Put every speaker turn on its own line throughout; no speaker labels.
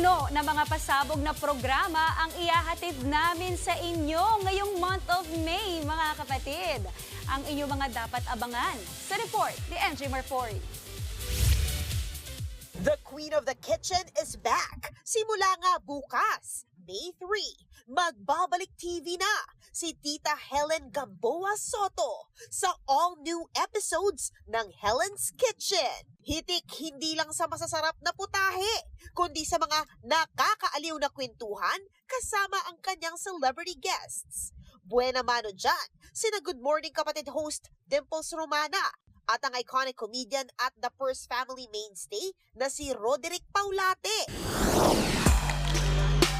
Puno na mga pasabog na programa ang ihahatid namin sa inyo ngayong month of May, mga kapatid. Ang inyong mga dapat abangan. Sa report ni MJ Marfori.
The Queen of the Kitchen is back. Simula nga bukas, May 3, magbabalik TV na si Tita Helen Gamboa Soto sa all-new episodes ng Helen's Kitchen. Hitik hindi lang sa masasarap na putahe, kundi sa mga nakakaaliw na kwentuhan kasama ang kanyang celebrity guests. Buena mano dyan, sina Good Morning Kapatid host Dimples Romana at ang iconic comedian at the First Family mainstay na si Roderick Paulate.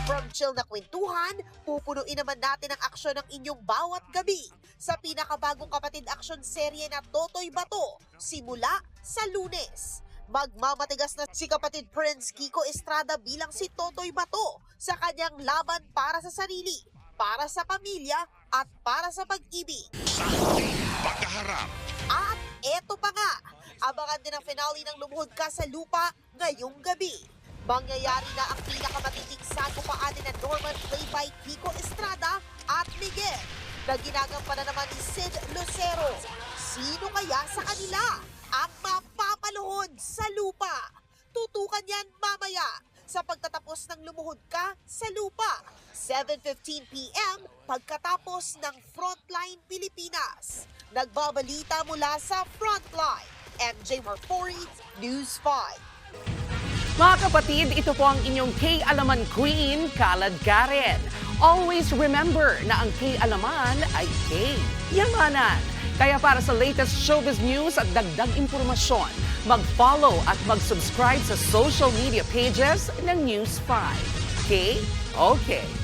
From chill na kwentuhan, pupunuin naman natin ang aksyon ng inyong bawat gabi sa pinakabagong kapatid action serye na Totoy Bato, simula sa Lunes. Magmamatigas na si kapatid Prince Kiko Estrada bilang si Totoy Bato sa kanyang laban para sa sarili, para sa pamilya at para sa pag-ibig.
Pagkaharap.
At eto pa nga, abangan din ang finale ng Lumuhod Ka sa Lupa ngayong gabi. Mangyayari na ang pinakamatinding sagupaan ni Norman played by Kiko Estrada at Miguel na ginagampanan naman ni Sid Lucero. Sino kaya sa kanila ang mapapaluhod sa lupa? Tutukan yan mamaya sa pagtatapos ng Lumuhod Ka sa Lupa. 7:15 p.m. pagkatapos ng Frontline Pilipinas. Nagbabalita mula sa Frontline. MJ Marfori, News 5.
Mga kapatid, ito po ang inyong K-Alaman Queen, Kalad Karen. Always remember na ang K-Alaman ay K-Yamanan. Kaya para sa latest showbiz news at dagdag impormasyon, mag-follow at mag-subscribe sa social media pages ng News 5. K? Okay.